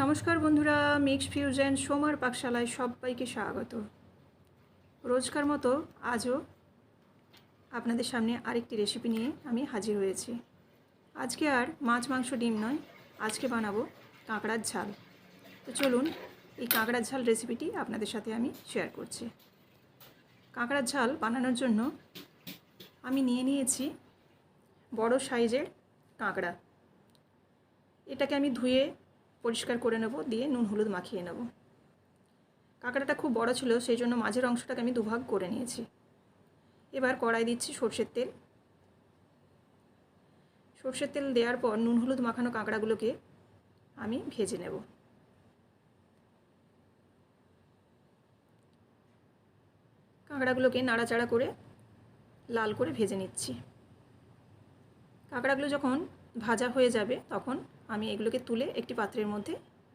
নমস্কার বন্ধুরা, mix fusion সোমার পাকশালায় সবাইকে স্বাগত। রোজকার মতো আজও আপনাদের সামনে আরেকটি রেসিপি নিয়ে আমি হাজির হয়েছি। আজকে আর মাছ মাংস ডিম নয়, আজকে বানাবো কাঁকড়ার ঝাল। তো চলুন এই কাঁকড়ার ঝাল রেসিপিটি আপনাদের সাথে আমি শেয়ার করছি। কাঁকড়ার ঝাল বানানোর জন্য আমি নিয়ে নিয়েছি বড় সাইজের কাঁকড়া। এটাকে আমি ধুয়ে পরিষ্কার করে নেব, দিয়ে নুন হলুদ মাখিয়ে নেব। কাঁকড়াটা খুব বড় ছিল, সেই জন্য মাঝের অংশটাকে আমি দুভাগ করে নিয়েছি। এবার কড়াই দিচ্ছি সর্ষের তেল। সর্ষের তেল দেওয়ার পর নুন হলুদ মাখানো কাঁকড়াগুলোকে আমি ভেজে নেব। কাঁকড়াগুলোকে নাড়াচাড়া করে লাল করে ভেজে নিচ্ছি। কাঁকড়াগুলো যখন ভাজা হয়ে যাবে তখন আমি এগুলোকে তুলে একটি পাত্রের মধ্যে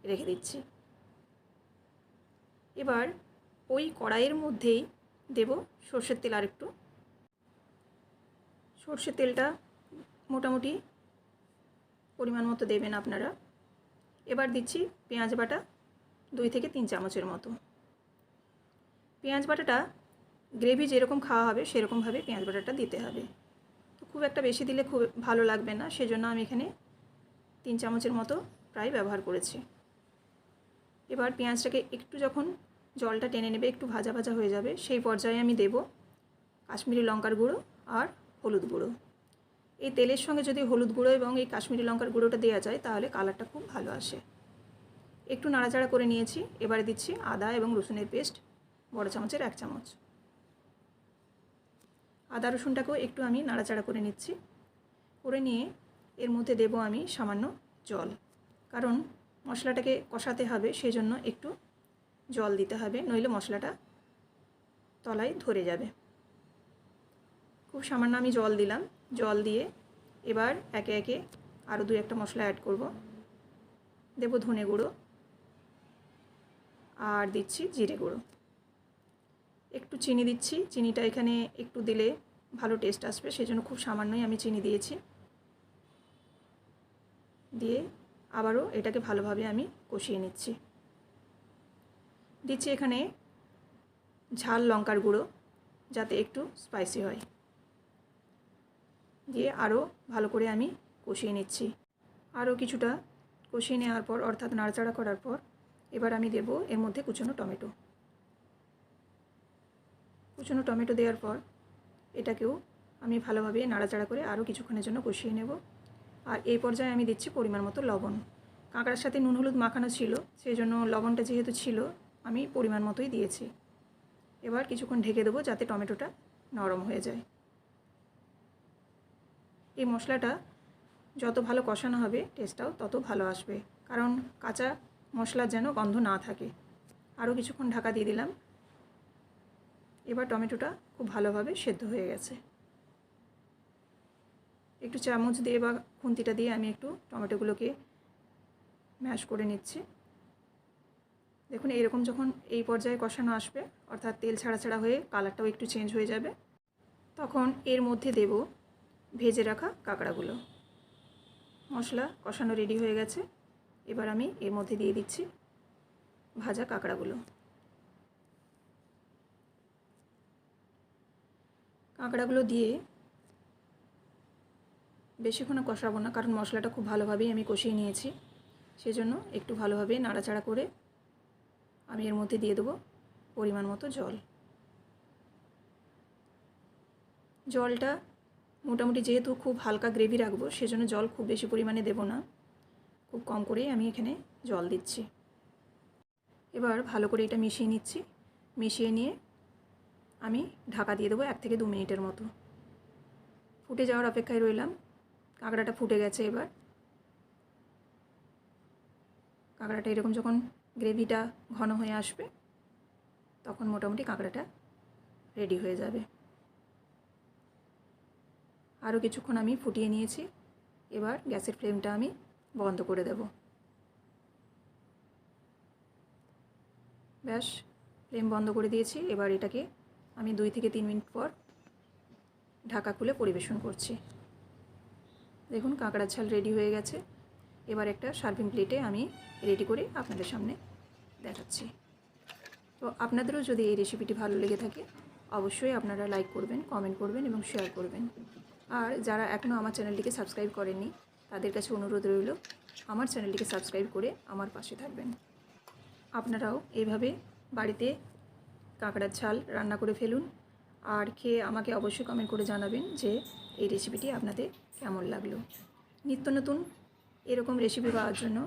রেখে দিচ্ছি। এবার ওই কড়াইয়ের মধ্যেই দেব সর্ষের তেল। আর একটু সর্ষের তেলটা মোটামুটি পরিমাণ মতো দেবেন আপনারা। এবার দিচ্ছি পেঁয়াজ বাটা 2 থেকে 3 চামচের মতো। পেঁয়াজ বাটাটা গ্রেভি যেরকম খাওয়া হবে সেরকমভাবে পেঁয়াজ বাটাটা দিতে হবে। তো খুব একটা বেশি দিলে খুব ভালো লাগবে না, সেজন্য আমি এখানে 3 চামচের মতো প্রায় ব্যবহার করেছি। এবার পেঁয়াজটাকে একটু যখন জলটা টেনে নেবে, একটু ভাজা ভাজা হয়ে যাবে, সেই পর্যায়ে আমি দেব কাশ্মীরি লঙ্কার গুঁড়ো আর হলুদ গুঁড়ো। এই তেলের সঙ্গে যদি হলুদ গুঁড়ো এবং এই কাশ্মীরি লঙ্কার গুঁড়োটা দেওয়া যায় তাহলে কালারটা খুব ভালো আসে। একটু নাড়াচাড়া করে নিয়েছি। এবারে দিচ্ছি আদা এবং রসুনের পেস্ট, বড় চামচের 1 চামচ। আদা রসুনটাকেও একটু আমি নাড়াচাড়া করে নিচ্ছি। করে নিয়ে এর মধ্যে দেব আমি সামান্য জল, কারণ মশলাটাকে কষাতে হবে, সেই জন্য একটু জল দিতে হবে, নইলে মশলাটা তলায় ধরে যাবে। খুব সামান্য আমি জল দিলাম। জল দিয়ে এবার একে একে আরও 2-1টা মশলা অ্যাড করব। দেব ধনে গুঁড়ো আর দিচ্ছি জিরে গুঁড়ো। একটু চিনি দিচ্ছি। চিনিটা এখানে একটু দিলে ভালো টেস্ট আসবে, সেজন্য খুব সামান্যই আমি চিনি দিয়েছি। দিয়ে আবারও এটাকে ভালোভাবে আমি কষিয়ে নিচ্ছি। দিচ্ছি এখানে ঝাল লঙ্কার গুঁড়ো, যাতে একটু স্পাইসি হয়। দিয়ে আরও ভালো করে আমি কষিয়ে নিচ্ছি। আরও কিছুটা কষিয়ে নেওয়ার পর, অর্থাৎ নাড়াচাড়া করার পর, এবার আমি দেব এর মধ্যে কুচনো টমেটো। কুচনো টমেটো দেওয়ার পর এটাকেও আমি ভালোভাবে নাড়াচাড়া করে আরও কিছুক্ষণের জন্য কষিয়ে নেব। আর এই পর্যায়ে আমি দিচ্ছি পরিমাণ মতো লবণ। কাঁকড়ার সাথে নুন হলুদ মাখানো ছিল, সেই জন্য লবণটা যেহেতু ছিল আমি পরিমাণ মতোই দিয়েছি। এবার কিছুক্ষণ ঢেকে দেবো যাতে টমেটোটা নরম হয়ে যায়। এই মশলাটা যত ভালো কষানো হবে টেস্টটাও তত ভালো আসবে, কারণ কাঁচা মশলার যেন গন্ধ না থাকে। আরও কিছুক্ষণ ঢাকা দিয়ে দিলাম। এবার টমেটোটা খুব ভালোভাবে সেদ্ধ হয়ে গেছে। একটু চামচ দিয়ে বা খুন্তিটা দিয়ে আমি একটু টমেটোগুলোকে ম্যাশ করে নিচ্ছি। দেখুন এরকম যখন এই পর্যায়ে কষানো আসবে, অর্থাৎ তেল ছাড়া ছাড়া হয়ে কালারটাও একটু চেঞ্জ হয়ে যাবে, তখন এর মধ্যে দেব ভেজে রাখা কাঁকড়াগুলো। মশলা কষানো রেডি হয়ে গেছে। এবার আমি এর মধ্যে দিয়ে দিচ্ছি ভাজা কাঁকড়াগুলো। কাঁকড়াগুলো দিয়ে বেশিক্ষণ কষাবো না, কারণ মশলাটা খুব ভালোভাবেই আমি কষিয়ে নিয়েছি। সেজন্য একটু ভালোভাবে নাড়াচাড়া করে আমি এর মধ্যে দিয়ে দেবো পরিমাণ মতো জল। জলটা মোটামুটি যেহেতু খুব হালকা গ্রেভি রাখবো, সেজন্য জল খুব বেশি পরিমাণে দেব না, খুব কম করেই আমি এখানে জল দিচ্ছি। এবার ভালো করে এটা মিশিয়ে নিচ্ছি। মিশিয়ে নিয়ে আমি ঢাকা দিয়ে দেবো 1 থেকে 2 মিনিটের মতো। ফুটে যাওয়ার অপেক্ষায় রইলাম। কাঁকড়াটা ফুটে গেছে। এবার কাঁকড়াটা এরকম যখন গ্রেভিটা ঘন হয়ে আসবে তখন মোটামুটি কাঁকড়াটা রেডি হয়ে যাবে। আরও কিছুক্ষণ আমি ফুটিয়ে নিয়েছি। এবার গ্যাসের ফ্লেমটা আমি বন্ধ করে দেব। ব্যাস, ফ্লেম বন্ধ করে দিয়েছি। এবার এটাকে আমি 2 থেকে 3 মিনিট পর ঢাকা খুলে পরিবেশন করছি। দেখুন কাঁকড়ার ঝাল রেডি হয়ে গেছে। এবার একটা সার্ভিং প্লেটে আমি রেডি করে আপনাদের সামনে দেখাচ্ছি। তো আপনাদেরও যদি এই রেসিপিটি ভালো লেগে থাকে অবশ্যই আপনারা লাইক করবেন, কমেন্ট করবেন এবং শেয়ার করবেন। আর যারা এখনও আমার চ্যানেলটিকে সাবস্ক্রাইব করেননি তাদের কাছে অনুরোধ রইল আমার চ্যানেলটিকে সাবস্ক্রাইব করে আমার পাশে থাকবেন। আপনারাও এইভাবে বাড়িতে কাঁকড়ার ঝাল রান্না করে ফেলুন আর খেয়ে আমাকে অবশ্যই কমেন্ট করে জানাবেন যে এই রেসিপিটি আপনাদের কেমন লাগলো। নিত্য নতুন এরকম রেসিপি পাওয়ার জন্য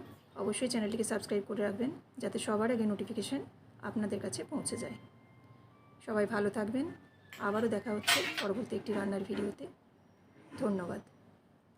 অবশ্যই চ্যানেলটিকে সাবস্ক্রাইব করে রাখবেন যাতে সবার আগে নোটিফিকেশান আপনাদের কাছে পৌঁছে যায়। সবাই ভালো থাকবেন। আবারও দেখা হচ্ছে পরবর্তী একটি রান্নার ভিডিওতে। ধন্যবাদ।